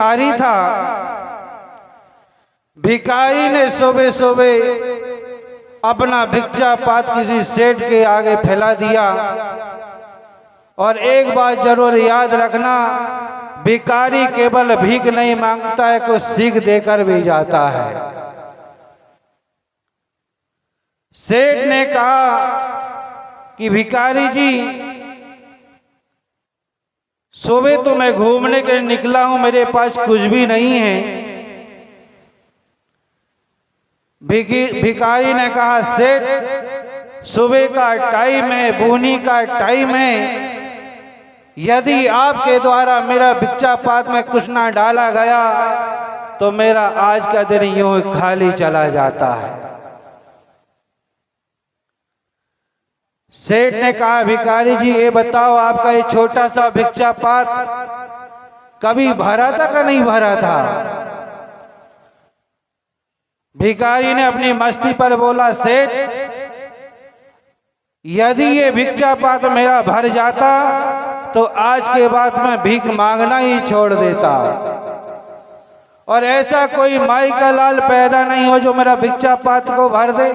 भिखारी था। भिखारी ने सुबह सुबह अपना भिक्षा पात किसी सेठ के आगे फैला दिया। और एक बात जरूर याद रखना, भिखारी केवल भीख नहीं मांगता है, कुछ सीख देकर भी जाता है। सेठ ने कहा कि भिखारी जी, सुबह तो मैं घूमने के निकला हूं, मेरे पास कुछ भी नहीं है। भिखारी ने कहा, सेठ सुबह का टाइम है, बोनी का टाइम है, यदि आपके द्वारा मेरा भिक्षा पात में कुछ ना डाला गया तो मेरा आज का दिन यूं खाली चला जाता है। सेठ ने कहा, भिखारी जी ये बताओ, आपका ये छोटा सा भिक्षा पात कभी भरा था कि नहीं भरा था? भिखारी ने अपनी मस्ती पर बोला, सेठ यदि ये भिक्षा पात मेरा भर जाता तो आज के बाद मैं भीख मांगना ही छोड़ देता, और ऐसा कोई माई का लाल पैदा नहीं हो जो मेरा भिक्षा पात को भर दे।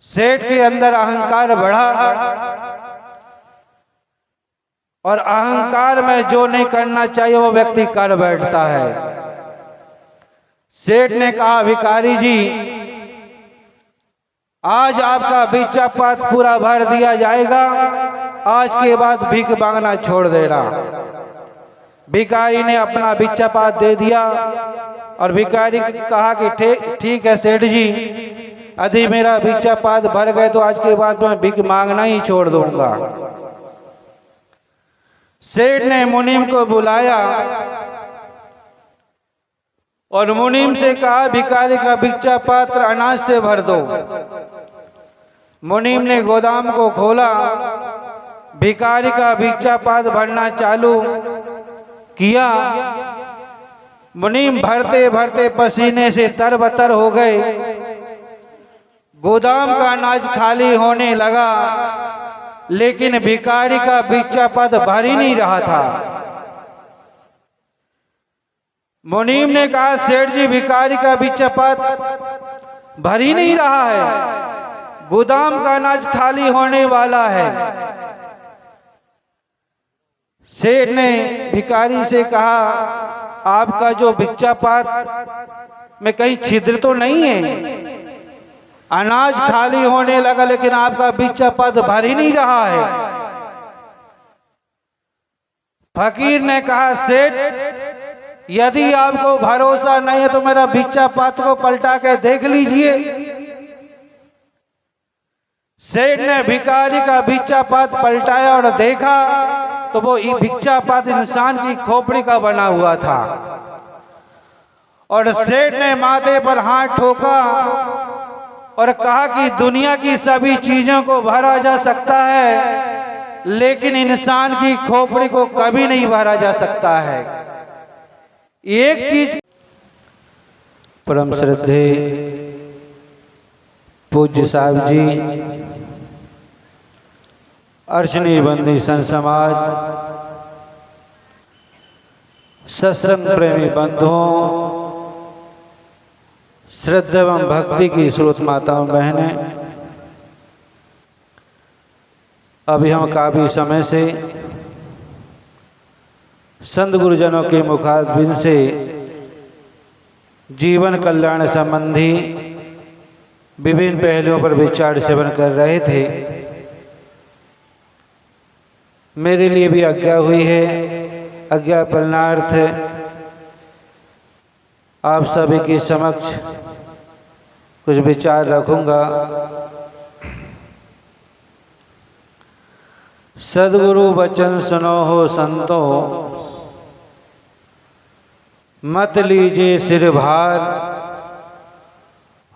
सेठ के अंदर अहंकार बढ़ा, और अहंकार में जो नहीं करना चाहिए वो व्यक्ति कर बैठता है। सेठ ने कहा, भिखारी जी आज आपका भिक्षा पात पूरा भर दिया जाएगा, आज के बाद भीख मांगना छोड़ देना। भिखारी ने अपना भिक्षा पात दे दिया, और भिखारी कहा कि ठीक है सेठ जी, यदि मेरा भिक्षा पात भर गए तो आज के बाद मैं भीख मांगना ही छोड़ दूंगा। सेठ ने मुनीम को बुलाया और मुनीम से कहा, भिखारी का भिक्षा पात्र अनाज से भर दो। मुनीम ने गोदाम को खोला, भिखारी का भिक्षा पात भरना चालू किया। मुनीम भरते भरते पसीने से तरबतर हो गए। गोदाम का अनाज खाली होने लगा, लेकिन भिखारी का भिक्षा पात भर ही नहीं रहा था। मुनीम ने कहा, सेठ जी भिखारी का भिक्षा पात भर ही नहीं रहा है, गोदाम का अनाज खाली होने वाला है। सेठ ने भिखारी से कहा, आपका जो भिक्षा पात में कहीं छिद्र तो नहीं है? अनाज खाली होने लगा लेकिन आपका भिक्षा पात भर ही नहीं रहा है। फकीर ने कहा, सेठ यदि आपको भरोसा नहीं है तो मेरा भिक्षा पात को पलटा के देख लीजिए। सेठ ने भिखारी का भिक्षा पात पलटाया और देखा तो वो भिक्षा पात इंसान की खोपड़ी का बना हुआ था। और सेठ ने माथे पर हाथ ठोका और कहा कि दुनिया की सभी चीजों को भरा जा सकता है, लेकिन इंसान की खोपड़ी को कभी नहीं भरा जा सकता है। एक चीज, परम श्रद्धे पूज्य साहब जी, अर्चनी बंदी संत समाज, सत्संग प्रेमी बंधुओं, श्रद्धा एवं भक्ति की स्रोत माताओं बहनें, अभी हम काफी समय से संत गुरुजनों के मुखारबिंद से जीवन कल्याण संबंधी विभिन्न पहलुओं पर विचार सेवन कर रहे थे। मेरे लिए भी आज्ञा हुई है, आज्ञा पालनार्थ आप सभी के समक्ष कुछ विचार रखूंगा। सद्गुरु वचन सुनो हो संतो, मत लीजिए सिर भार,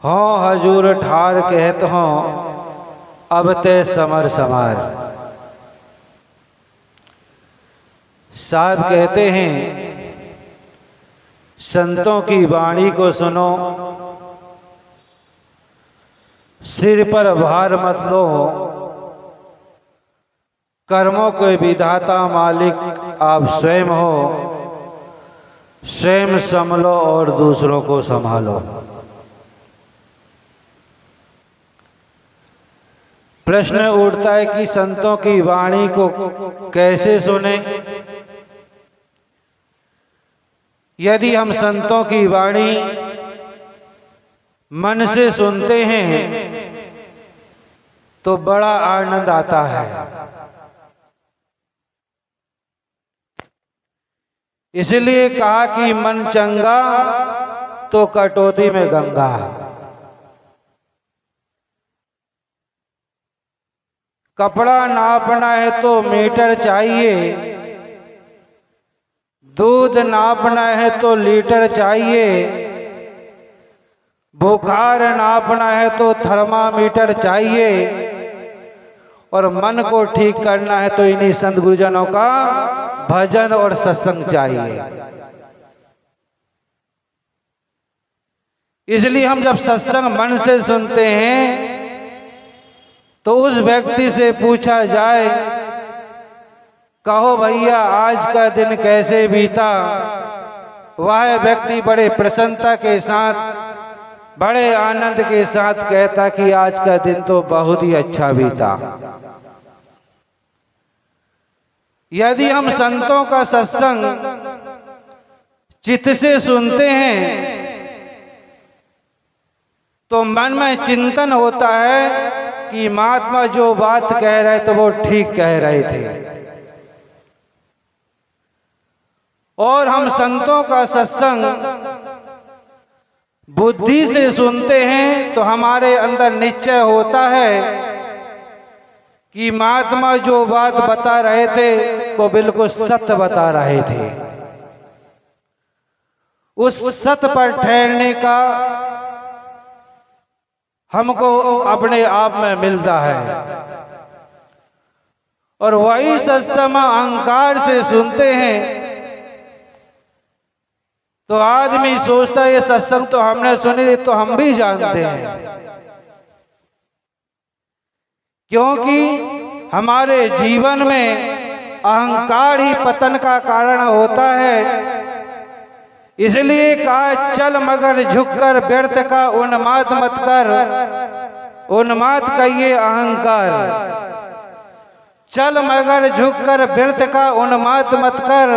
हो हजूर ठार कहत हो अब ते समर समार। साहब कहते हैं, संतों की वाणी को सुनो, सिर पर भार मत लो, कर्मों के विधाता मालिक आप स्वयं हो, स्वयं संभलो और दूसरों को संभालो। प्रश्न उठता है कि संतों की वाणी को कैसे सुने। यदि हम संतों की वाणी मन से सुनते हैं तो बड़ा आनंद आता है। इसलिए कहा कि मन चंगा तो कटौती में गंगा। कपड़ा नापना है तो मीटर चाहिए, दूध नापना है तो लीटर चाहिए, बुखार नापना है तो थर्मामीटर चाहिए, और मन को ठीक करना है तो इन्हीं संत गुरुजनों का भजन और सत्संग चाहिए। इसलिए हम जब सत्संग मन से सुनते हैं तो उस व्यक्ति से पूछा जाए, कहो भैया आज का दिन कैसे बीता, वह व्यक्ति बड़े प्रसन्नता के साथ, बड़े आनंद के साथ कहता कि आज का दिन तो बहुत ही अच्छा बीता। यदि हम संतों का सत्संग चित्त से सुनते हैं तो मन में चिंतन होता है कि महात्मा जो बात कह रहे थे वो ठीक कह रहे थे। और हम संतों का सत्संग बुद्धि से सुनते हैं तो हमारे अंदर निश्चय होता है कि महात्मा जो बात बता रहे थे वो बिल्कुल सत्य बता रहे थे। उस सत्य पर ठहरने का हमको अपने आप में मिलता है। और वही सत्संग अहंकार से सुनते हैं तो आदमी सोचता है ये सत्संग तो हमने सुनी तो हम भी जानते हैं, क्योंकि हमारे जीवन में अहंकार ही पतन का कारण होता है। इसलिए कहा चल मगर झुककर व्यर्थ का उन्माद मत कर, उन्माद कहिए अहंकार। चल मगर झुककर व्यर्थ का उन्माद मत कर,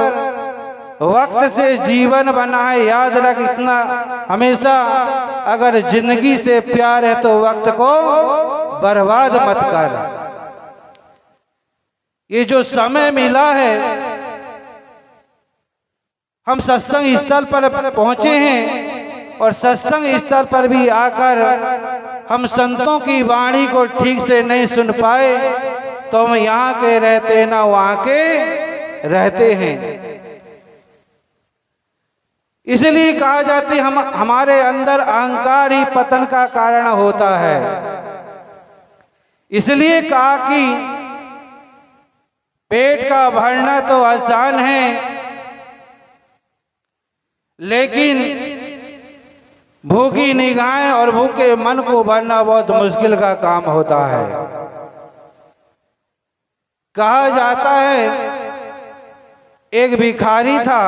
वक्त से जीवन बना है याद रख इतना हमेशा, अगर जिंदगी से प्यार है तो वक्त को बर्बाद मत कर। ये जो समय मिला है, हम सत्संग स्थल पर पहुंचे हैं और सत्संग स्थल पर भी आकर हम संतों की वाणी को ठीक से नहीं सुन पाए तो हम यहाँ के रहते ना वहाँ के रहते हैं। इसलिए कहा जाता है हमारे अंदर अहंकार ही पतन का कारण होता है। इसलिए कहा कि पेट का भरना तो आसान है, लेकिन भूखी निगाहें और भूखे मन को भरना बहुत मुश्किल का काम होता है। कहा जाता है एक भिखारी था,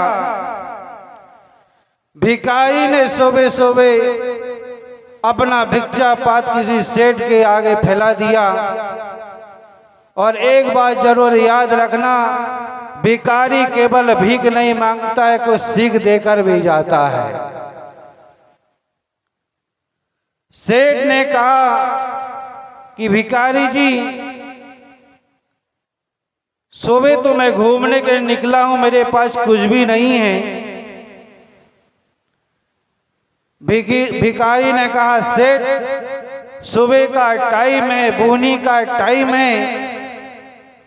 भिखारी ने सुबह सुबह अपना भिक्षा पात किसी सेठ के आगे फैला दिया। और एक बात जरूर याद रखना, भिखारी केवल भीख नहीं मांगता है, कुछ सीख देकर भी जाता है। सेठ ने कहा कि भिखारी जी सुबह तो मैं घूमने के निकला हूं, मेरे पास कुछ भी नहीं है। भिखारी ने कहा सेठ सुबह का टाइम है, बूनी का टाइम है,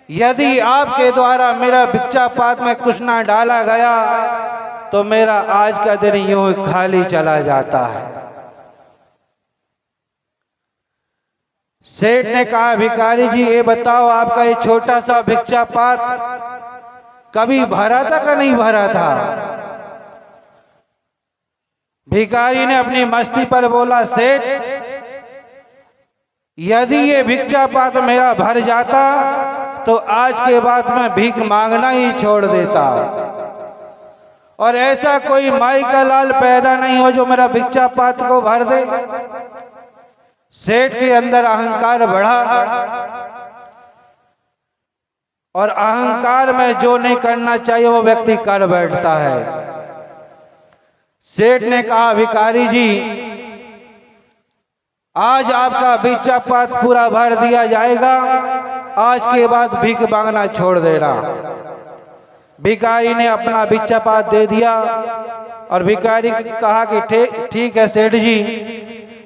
यदि आपके द्वारा मेरा भिक्षा पात में कुछ ना डाला गया तो मेरा आज का दिन यूं ही खाली चला जाता है। सेठ ने कहा भिखारी जी ये बताओ आपका ये छोटा सा भिक्षा पात कभी भरा था का नहीं भरा था? भिखारी ने अपनी मस्ती पर बोला सेठ यदि ये भिक्षा पात्र मेरा भर जाता तो आज के बाद मैं भीख मांगना ही छोड़ देता और ऐसा कोई माई का लाल पैदा नहीं हो जो मेरा भिक्षा पात्र को भर दे। सेठ के अंदर अहंकार बढ़ा और अहंकार में जो नहीं करना चाहिए वो व्यक्ति कर बैठता है। सेठ ने कहा, भिखारी जी आज आपका भिक्षा पात्र पूरा भर दिया जाएगा, आज के बाद भीख मांगना छोड़ देना। भिखारी ने अपना भिक्षा पात्र दे दिया और भिखारी कहा कि ठीक है सेठ जी,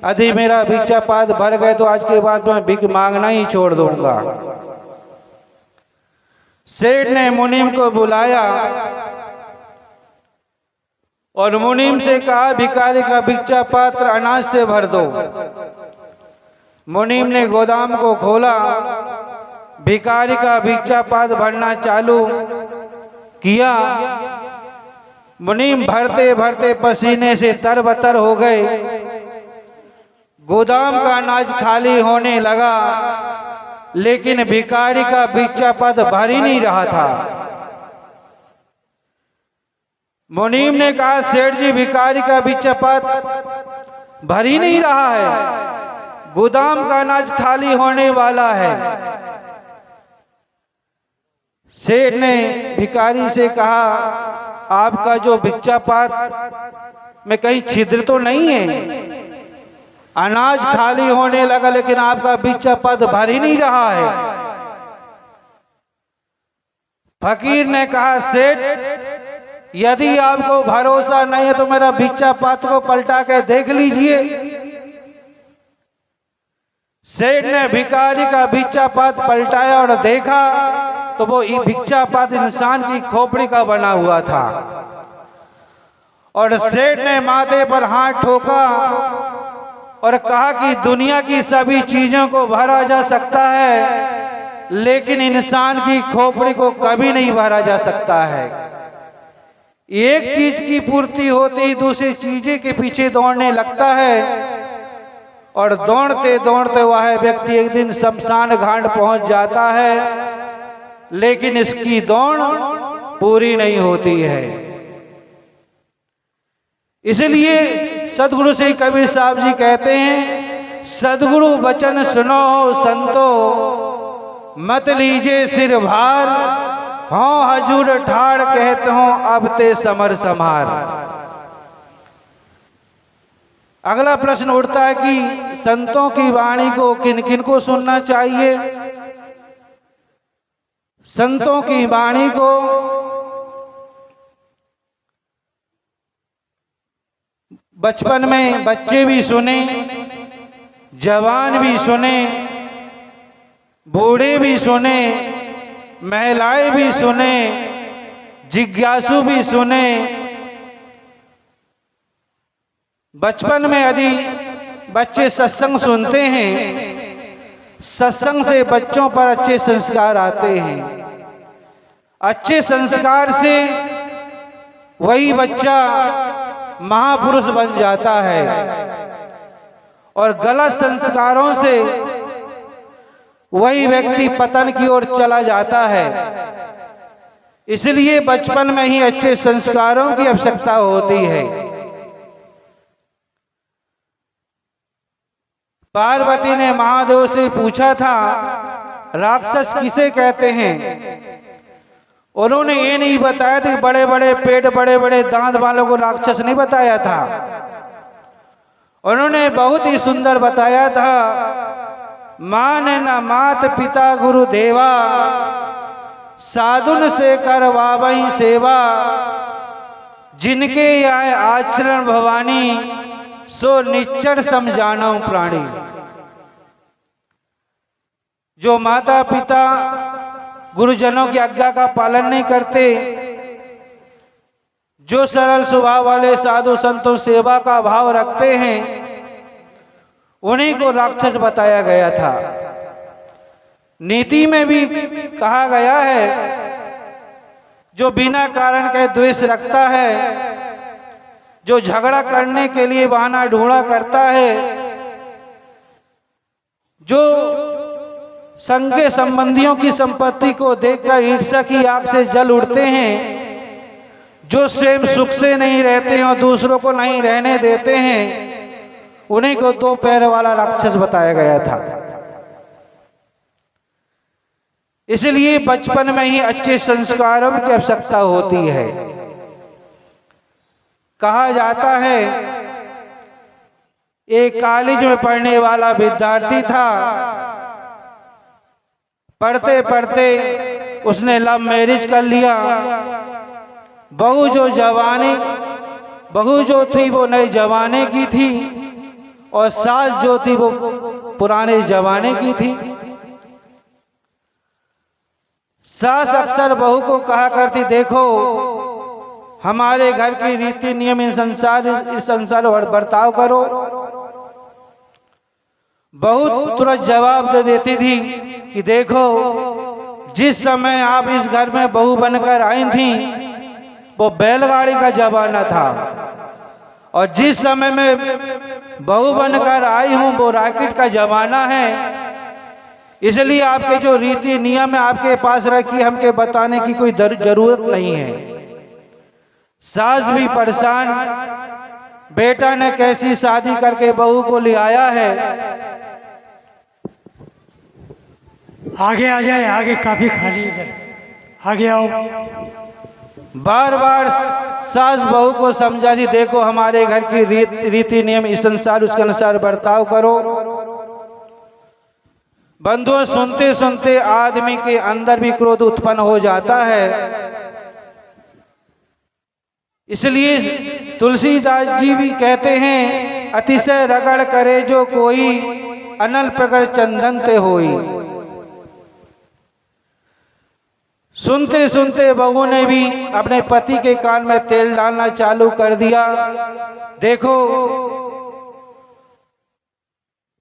यदि मेरा भिक्षा पात्र भर गए तो आज के बाद मैं भीख मांगना ही छोड़ दूंगा। सेठ ने मुनीम को बुलाया और मुनीम से कहा, भिखारी का भिक्षा पात्र अनाज से भर दो। मुनीम ने गोदाम को खोला, भिखारी का भिक्षा पात्र भरना चालू किया। मुनीम भरते भरते पसीने से तरबतर हो गए। गोदाम का अनाज खाली होने लगा, लेकिन भिखारी का भिक्षा पात्र भर ही नहीं रहा था। मुनीम ने कहा, सेठ जी भिखारी का भिक्षा पात्र भर ही नहीं रहा है, गोदाम का अनाज खाली होने वाला है। सेठ ने भिखारी से कहा, आपका जो भिक्षा पात्र में कहीं छिद्र तो नहीं है? अनाज खाली होने लगा लेकिन आपका भिक्षा पात्र भर ही नहीं रहा है। फकीर ने कहा, सेठ यदि आपको भरोसा नहीं है तो मेरा भिक्षा पात्र को पलटा के देख लीजिए। सेठ ने भिखारी का भिक्षा पात्र पलटाया और देखा तो वो भिक्षा पात्र इंसान की खोपड़ी का बना हुआ था। और सेठ ने माथे पर हाथ ठोका और कहा कि दुनिया की सभी चीजों को भरा जा सकता है, लेकिन इंसान की खोपड़ी को कभी नहीं भरा जा सकता है। एक चीज की पूर्ति होते ही दूसरी चीजें के पीछे दौड़ने लगता है और दौड़ते दौड़ते वह व्यक्ति एक दिन शमशान घाट पहुंच जाता है, लेकिन इसकी दौड़ पूरी नहीं होती है। इसलिए सदगुरु श्री कबीर साहब जी कहते हैं, सदगुरु वचन सुनो संतो, मत लीजिए सिर भार, हाँ हजूर ठाड़ कहते हो अब ते समर समार। अगला प्रश्न उठता है कि संतों की वाणी को किन किन को सुनना चाहिए। संतों की वाणी को बचपन में बच्चे भी सुने, जवान भी सुने, बूढ़े भी सुने, महिलाएं भी सुने, जिज्ञासु भी सुने। बचपन में यदि बच्चे सत्संग सुनते हैं, सत्संग से बच्चों पर अच्छे संस्कार आते हैं। अच्छे संस्कार से वही बच्चा महापुरुष बन जाता है और गलत संस्कारों से वही व्यक्ति पतन की ओर चला जाता है। इसलिए बचपन में ही अच्छे संस्कारों की आवश्यकता होती है। पार्वती ने महादेव से पूछा था, राक्षस किसे कहते हैं? उन्होंने ये नहीं बताया था कि बड़े बड़े पेट बड़े बड़े दांत वालों को राक्षस नहीं बताया था। उन्होंने बहुत ही सुंदर बताया था, माने न मात पिता गुरु देवा, साधुन से करवावई सेवा, जिनके आए आचरण भवानी, सो निच्चर समझाना प्राणी। जो माता पिता गुरुजनों की आज्ञा का पालन नहीं करते, जो सरल स्वभाव वाले साधु संतों सेवा का भाव रखते हैं, उन्हीं को राक्षस बताया गया था। नीति में भी कहा गया है, जो बिना कारण के द्वेष रखता है, जो झगड़ा करने के लिए बहाना ढूंढा करता है, जो संगे संबंधियों की संपत्ति को देखकर ईर्ष्या की आग से जल उठते हैं, जो स्वयं सुख से नहीं रहते हैं और दूसरों को नहीं रहने देते हैं, उन्हीं को 2 पैर वाला राक्षस बताया गया था। इसलिए बचपन में ही अच्छे संस्कारों की आवश्यकता होती है। कहा जाता है एक कॉलेज में पढ़ने वाला विद्यार्थी था। पढ़ते पढ़ते उसने लव मैरिज कर लिया। बहू जो थी वो नए जमाने की थी और सास जो थी वो पुराने जमाने की थी। सास अक्सर बहू को कहा करती, देखो हमारे घर की रीति नियम इस संसार बर्ताव करो। बहू तुरंत जवाब दे देती थी कि देखो जिस समय आप इस घर में बहू बनकर आई थी वो बैलगाड़ी का जमाना था, और जिस समय में बहू बनकर आई हूं वो रॉकेट का जमाना है। इसलिए आपके जो रीति नियम है आपके पास रखी, हमके बताने की कोई जरूरत नहीं है। सास भी परेशान, बेटा ने कैसी शादी करके बहू को ले आया है। आगे आ जाए, आगे काफी खाली है, आगे आओ। बार बार सास बहू को समझाती, देखो हमारे घर की रीति नियम इस संसार उसके अनुसार बर्ताव करो। बंधुओं, सुनते सुनते आदमी के अंदर भी क्रोध उत्पन्न हो जाता है। इसलिए तुलसीदास जी भी कहते हैं, अतिशय रगड़ करे जो कोई, अनल प्रगड़ चंदन ते होई। सुनते सुनते बहू ने भी अपने पति के कान में तेल डालना चालू कर दिया। देखो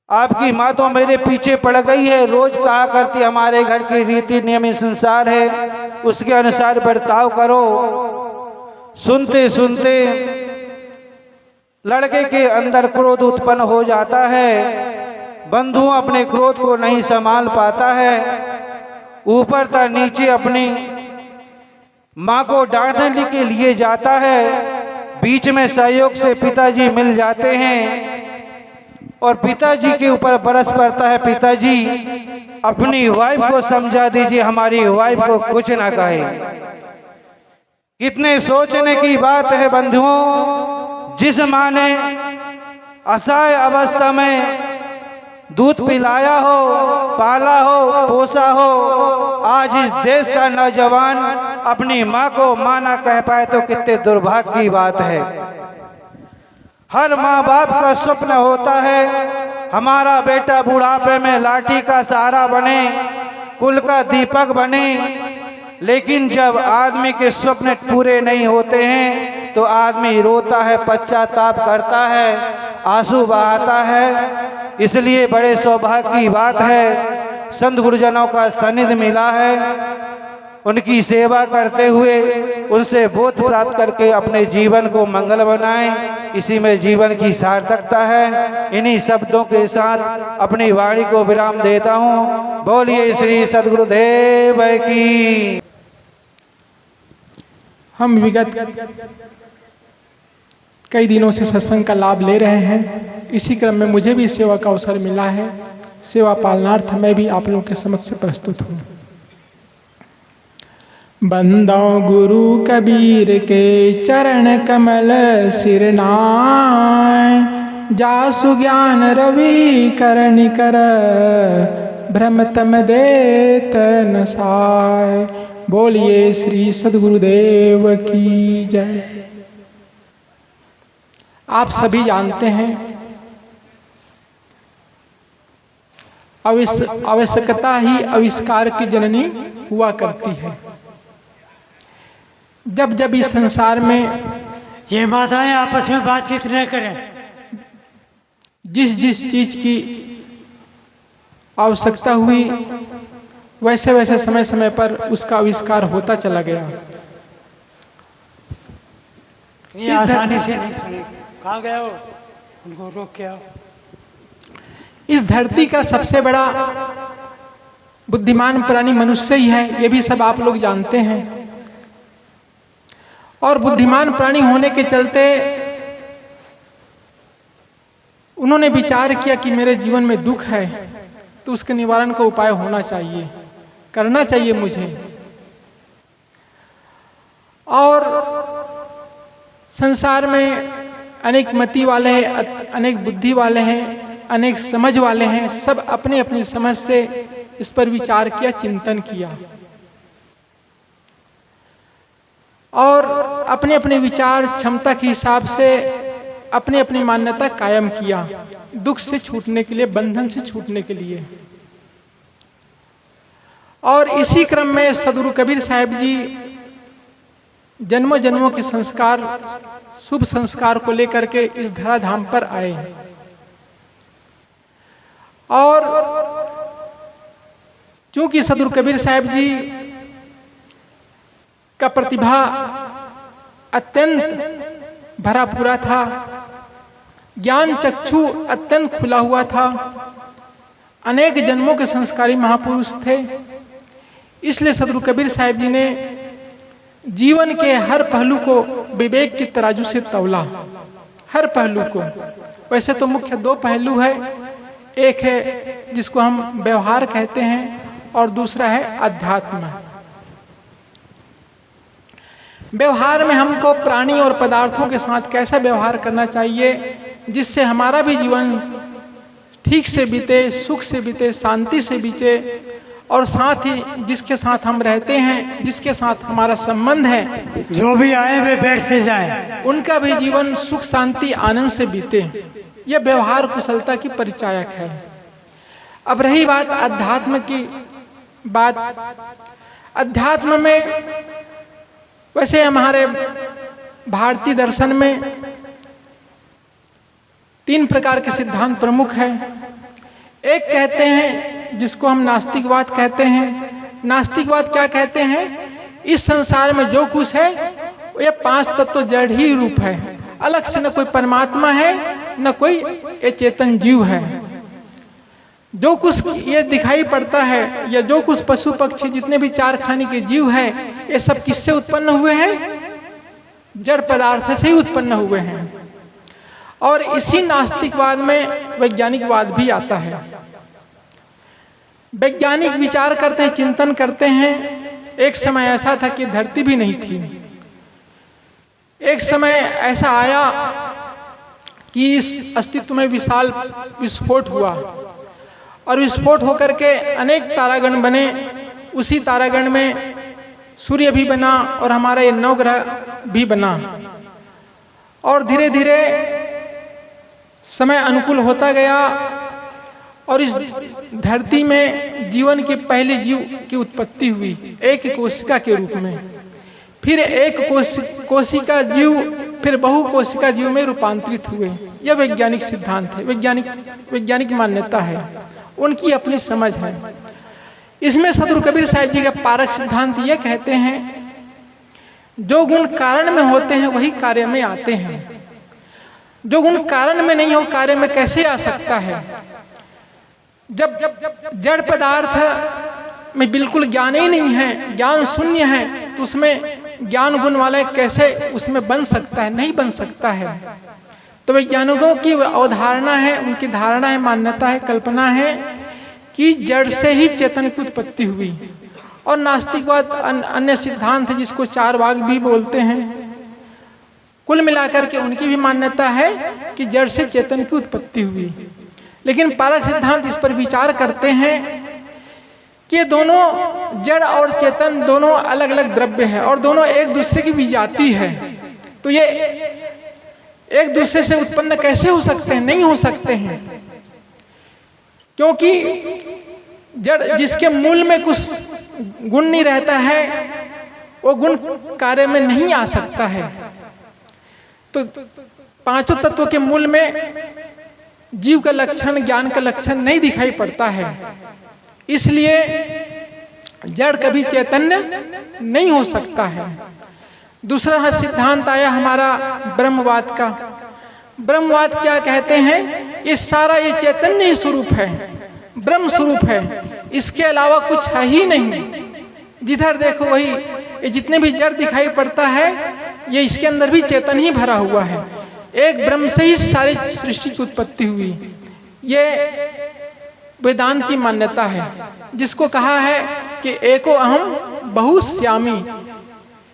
आपकी माँ तो मेरे पीछे पड़ गई है, रोज कहा करती हमारे घर की रीति नियम संसार है उसके अनुसार बर्ताव करो। सुनते सुनते लड़के के अंदर क्रोध उत्पन्न हो जाता है। बंधुओं अपने क्रोध को नहीं संभाल पाता है, ऊपर तक नीचे अपनी माँ को डांटने के लिए जाता है। बीच में सहयोग से पिताजी मिल जाते हैं और पिताजी के ऊपर बरस पड़ता है, पिताजी अपनी वाइफ को समझा दीजिए, हमारी वाइफ को कुछ ना कहे। कितने सोचने की बात है बंधुओं, जिस माँ ने असहाय अवस्था में दूध पिलाया हो, पाला हो, पोसा हो, आज इस देश का नौजवान अपनी माँ को माँ ना कह पाए तो कितने दुर्भाग्य की बात है। हर माँ बाप का स्वप्न होता है हमारा बेटा बुढ़ापे में लाठी का सहारा बने, कुल का दीपक बने, लेकिन जब आदमी के स्वप्न पूरे नहीं होते हैं तो आदमी रोता है, पश्चाताप करता है, आंसू बहाता है। इसलिए बड़े सौभाग्य की बात है संत गुरुजनों का सानिध्य मिला है। उनकी सेवा करते हुए उनसे बोध प्राप्त करके अपने जीवन को मंगल बनाएं, इसी में जीवन की सार्थकता है। इन्हीं शब्दों के साथ अपनी वाणी को विराम देता हूँ। बोलिए श्री सद्गुरुदेव की। हम विगत कई दिनों से सत्संग का लाभ ले रहे हैं। इसी क्रम में मुझे भी सेवा का अवसर मिला है। सेवा पालनार्थ मैं भी आप लोगों के समक्ष प्रस्तुत हूँ। बंदो गुरु कबीर के चरण कमल सिरनाय, जासु ज्ञान रवि करनि कर, भ्रम तम देत नसाय। बोलिए श्री सद्गुरुदेव की जय। आप सभी जानते हैं आवश्यकता ही आविष्कार की जननी हुआ करती है। जब जब इस संसार में ये माताएं आपस में बातचीत न करें, जिस जिस चीज की आवश्यकता हुई वैसे वैसे समय समय पर उसका आविष्कार होता चला गया। ये आसानी से नहीं सुने। कहाँ गए हो? उनको रोक के आओ। इस धरती का सबसे बड़ा बुद्धिमान प्राणी मनुष्य ही है, ये भी सब आप लोग जानते हैं। और बुद्धिमान प्राणी होने के चलते उन्होंने विचार किया कि मेरे जीवन में दुख है तो उसके निवारण का उपाय होना चाहिए, करना चाहिए मुझे। और संसार में अनेक मति वाले हैं, अनेक बुद्धि वाले हैं, अनेक समझ वाले हैं, सब अपनी अपनी समझ से इस पर विचार किया, चिंतन किया और अपने अपने विचार क्षमता के हिसाब से अपनी अपनी मान्यता कायम किया, दुख से छूटने के लिए, बंधन से छूटने के लिए। और इसी क्रम में सदगुरु कबीर साहब जी जन्मों जन्मों के संस्कार, शुभ संस्कार को लेकर के इस धराधाम पर आए और चूंकि सदगुरु कबीर साहब जी का प्रतिभा अत्यंत भरा पूरा था, ज्ञान चक्षु अत्यंत खुला हुआ था, अनेक जन्मों के संस्कारी महापुरुष थे, इसलिए सदगुरु कबीर साहब जी ने जीवन के हर पहलू को विवेक के तराजू से तौला, हर पहलू को। वैसे तो मुख्य दो पहलू है, एक है जिसको हम व्यवहार कहते हैं और दूसरा है अध्यात्म। व्यवहार में हमको प्राणी और पदार्थों के साथ कैसा व्यवहार करना चाहिए जिससे हमारा भी जीवन ठीक से बीते, सुख से बीते, शांति से बीते और साथ ही जिसके साथ हम रहते हैं, जिसके साथ हमारा संबंध है, जो भी आए वे बैठते जाएं, उनका भी जीवन सुख शांति आनंद से बीते। यह व्यवहार कुशलता की परिचायक है। अब रही बात अध्यात्म की बात, अध्यात्म में वैसे हमारे भारतीय दर्शन में 3 प्रकार के सिद्धांत प्रमुख हैं। एक कहते हैं जिसको हम नास्तिकवाद कहते हैं। नास्तिकवाद क्या कहते हैं? इस संसार में जो कुछ है ये 5 तत्व जड़ ही रूप है, अलग से न कोई परमात्मा है न कोई ये चेतन जीव है। जो कुछ ये दिखाई पड़ता है या जो कुछ पशु पक्षी जितने भी 4 खाने के जीव है, ये सब किससे उत्पन्न हुए हैं? जड़ पदार्थ से ही उत्पन्न हुए हैं। और इसी नास्तिकवाद में वैज्ञानिकवाद भी आता है। वैज्ञानिक विचार करते हैं, चिंतन करते हैं। एक समय ऐसा था कि धरती भी नहीं थी, एक समय ऐसा आया कि इस अस्तित्व में विशाल विस्फोट हुआ और विस्फोट होकर के अनेक तारागण बने। उसी तारागण में सूर्य भी बना और हमारा ये 9 ग्रह भी बना। और धीरे धीरे समय अनुकूल होता गया और इस धरती में जीवन के पहले जीव की उत्पत्ति हुई, एक कोशिका के रूप में। फिर एक कोशिका जीव फिर बहुकोशिका जीव में रूपांतरित हुए। यह वैज्ञानिक सिद्धांत है, वैज्ञानिक मान्यता है, उनकी अपनी समझ है। इसमें सदगुरु कबीर साहब जी का पारक सिद्धांत यह कहते हैं, जो गुण कारण में होते हैं वही कार्य में आते हैं। जो गुण कारण में नहीं हो कार्य में कैसे आ सकता है? जब जड़ पदार्थ में बिल्कुल ज्ञान ही नहीं है, ज्ञान शून्य है, तो उसमें ज्ञान गुण वाला कैसे उसमें बन सकता है? नहीं बन सकता है। तो वैज्ञानिकों की अवधारणा है, उनकी धारणा है, मान्यता है, कल्पना है कि जड़ से ही चेतन की उत्पत्ति हुई। और नास्तिकवाद अन्य सिद्धांत है जिसको 4 भाग भी बोलते हैं। कुल मिलाकर के उनकी भी मान्यता है कि जड़ से चेतन की उत्पत्ति हुई। लेकिन पारक सिद्धांत इस पर विचार करते हैं कि दोनों जड़ और चेतन दोनों अलग अलग द्रव्य है और दोनों एक दूसरे की विजाति है। तो ये एक दूसरे से उत्पन्न कैसे हो सकते हैं? नहीं हो सकते हैं, क्योंकि जड़ जिसके मूल में कुछ गुण नहीं रहता है वो गुण कार्य में नहीं आ सकता है। तो 5 तत्वों के मूल में जीव का लक्षण, ज्ञान का लक्षण नहीं दिखाई पड़ता है। इसलिए जड़ कभी चैतन्य नहीं हो सकता है। दूसरा सिद्धांत आया हमारा ब्रह्मवाद का। ब्रह्मवाद क्या कहते हैं? ये सारा ये चैतन्य ही स्वरूप है, ब्रह्म स्वरूप है, इसके अलावा कुछ है ही नहीं। जिधर देखो वही, ये जितने भी जड़ दिखाई पड़ता है ये इसके अंदर भी चेतन ही भरा हुआ है। एक ब्रह्म से ही सारी सृष्टि की उत्पत्ति हुई। ये वेदांत की मान्यता है, जिसको कहा है कि एको अहम बहुश्यामी।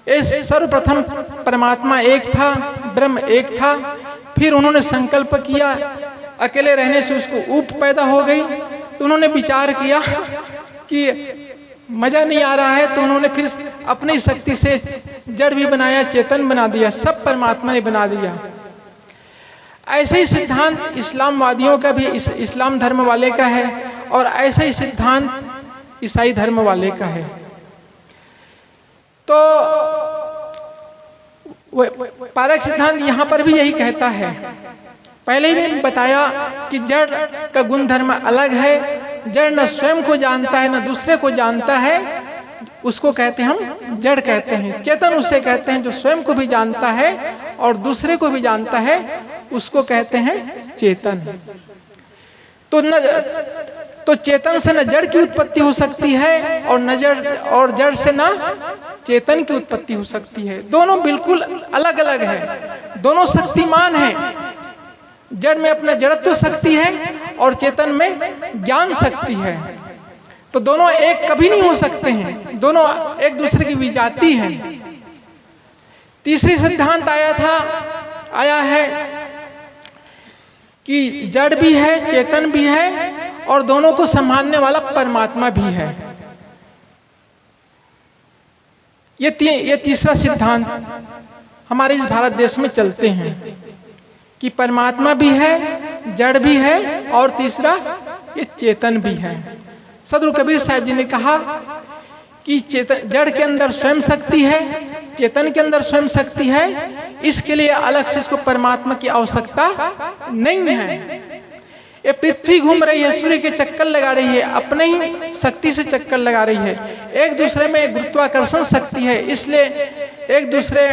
ये सर्वप्रथम परमात्मा एक था, ब्रह्म एक था, फिर उन्होंने संकल्प किया, अकेले रहने से उसको ऊप पैदा हो गई, तो उन्होंने विचार किया कि मजा नहीं आ रहा है, तो उन्होंने फिर अपनी शक्ति से जड़ भी बनाया, चेतन बना दिया, सब परमात्मा ने बना दिया। ऐसे ही सिद्धांत इस्लामवादियों का भी, इस्लाम धर्म वाले का है, और ऐसा ही सिद्धांत ईसाई धर्म वाले का है। तो पारक सिद्धांत यहाँ पर भी यही कहता है। पहले ही मैंने बताया कि जड़ का गुण धर्म अलग है। जड़ न स्वयं को जानता है, न दूसरे को जानता है, उसको कहते हैं हम जड़ कहते हैं। चेतन उसे कहते हैं जो स्वयं को भी जानता है और दूसरे को भी जानता है, उसको कहते हैं चेतन। तो चेतन से न जड़ की उत्पत्ति हो सकती है और जड़ से न चेतन की उत्पत्ति हो सकती है। दोनों बिल्कुल अलग अलग है, दोनों शक्तिमान हैं। जड़ में अपना जड़त्व शक्ति है और चेतन में ज्ञान शक्ति है। तो दोनों एक कभी नहीं हो सकते हैं, दोनों एक दूसरे की विजाति हैं। तीसरी सिद्धांत आया है कि जड़ भी है, चेतन भी है, और दोनों को संभालने वाला परमात्मा भी है। ये तीसरा सिद्धांत हमारे इस भारत देश में चलते हैं कि परमात्मा भी है, जड़ भी है, और तीसरा ये चेतन भी है। सदगुरु कबीर साहब जी ने कहा कि चेतन, जड़ के अंदर स्वयं शक्ति है, चेतन के अंदर स्वयं शक्ति है, इसके लिए अलग से इसको परमात्मा की आवश्यकता नहीं है। ये पृथ्वी घूम रही है, सूर्य के चक्कर लगा रही है, अपने ही शक्ति से चक्कर लगा रही है। एक दूसरे में गुरुत्वाकर्षण शक्ति है, इसलिए एक दूसरे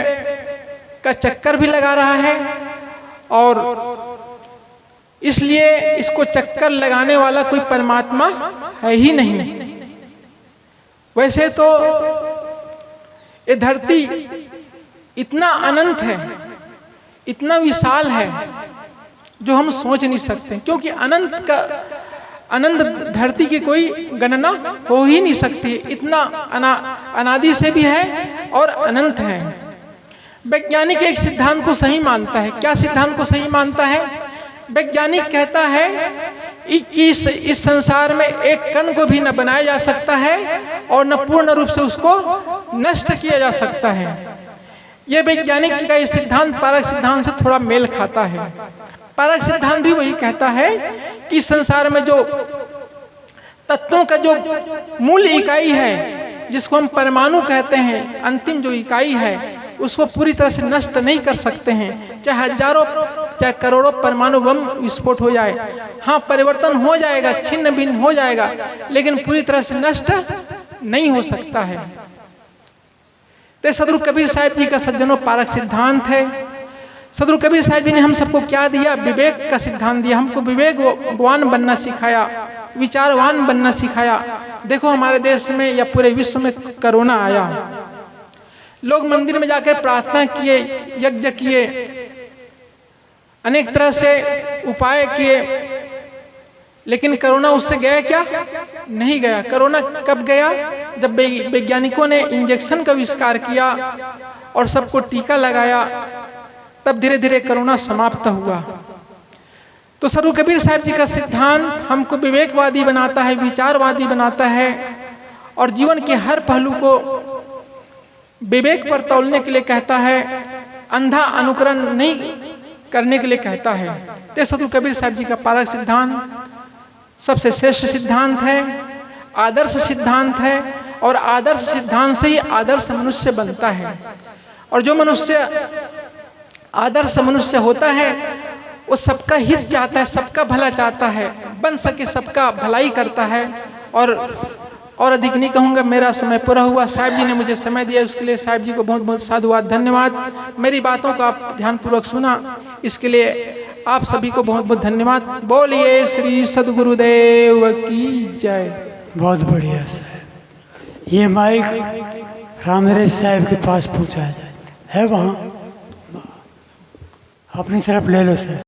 का चक्कर भी लगा रहा है, और इसलिए इसको चक्कर लगाने वाला कोई परमात्मा है ही नहीं। वैसे तो ये धरती इतना अनंत है, इतना विशाल है, जो हम सोच नहीं सकते, क्योंकि अनंत धरती की कोई गणना हो ही नहीं सकती। इतना अनादि से भी है और अनंत है। वैज्ञानिक एक सिद्धांत को सही मानता है। क्या सिद्धांत को सही मानता है? वैज्ञानिक कहता है कि इस संसार में एक कण को भी न बनाया जा सकता है और न पूर्ण रूप से उसको नष्ट किया जा सकता है। यह वैज्ञानिक का ये सिद्धांत पारक सिद्धांत से थोड़ा मेल खाता है। पारक सिद्धांत भी वही कहता है कि संसार में जो तत्वों का जो मूल इकाई है, जिसको हम परमाणु कहते हैं, अंतिम जो इकाई है, उसको पूरी तरह से नष्ट नहीं कर सकते हैं। चाहे हजारों चाहे करोड़ों परमाणु बम विस्फोट हो जाए, हाँ परिवर्तन हो जाएगा, छिन्न भिन्न हो जाएगा, लेकिन पूरी तरह से नष्ट नहीं हो सकता है। तो सदगुरु कबीर साहब जी का सज्जनों पारक सिद्धांत है। सदगुरु कबीर साहब जी ने हम सबको क्या दिया? विवेक का सिद्धांत दिया। हमको विवेकवान बनना सिखाया, विचारवान बनना सिखाया। देखो हमारे देश में या पूरे विश्व में कोरोना आया, लोग मंदिर में जाकर प्रार्थना किए, यज्ञ किए, अनेक तरह से उपाय किए, लेकिन कोरोना उससे गया क्या? नहीं गया। कोरोना कब गया? जब वैज्ञानिकों ने इंजेक्शन का आविष्कार किया और सबको टीका लगाया, तब धीरे धीरे कोरोना समाप्त हुआ। तो सदगुरु कबीर साहब जी का सिद्धांत हमको विवेकवादी बनाता है, विचारवादी बनाता है, और जीवन के हर पहलू को विवेक पर तौलने के लिए कहता है, अंधा अनुकरण नहीं करने के लिए कहता है। तो सदगुरु कबीर साहब जी का पारक सिद्धांत सबसे श्रेष्ठ सिद्धांत है, आदर्श सिद्धांत है, और आदर्श सिद्धांत से ही आदर्श मनुष्य बनता है। और जो मनुष्य आदर्श मनुष्य होता है, वो सबका हित चाहता है, सबका भला चाहता है, बन सके सबका भलाई करता है। और अधिक नहीं कहूँगा, मेरा समय पूरा हुआ। साहब जी ने मुझे समय दिया, उसके लिए साहब जी को बहुत बहुत साधुवाद, धन्यवाद। मेरी बातों को आप ध्यानपूर्वक सुना, इसके लिए आप सभी को बहुत बहुत धन्यवाद। बोलिए श्री सद्गुरुदेव की जय। बहुत बढ़िया साहब। ये माइक रामनरेश साहब के पास पहुँचाया जाए है वहाँ। अपनी तरफ ले लो सर।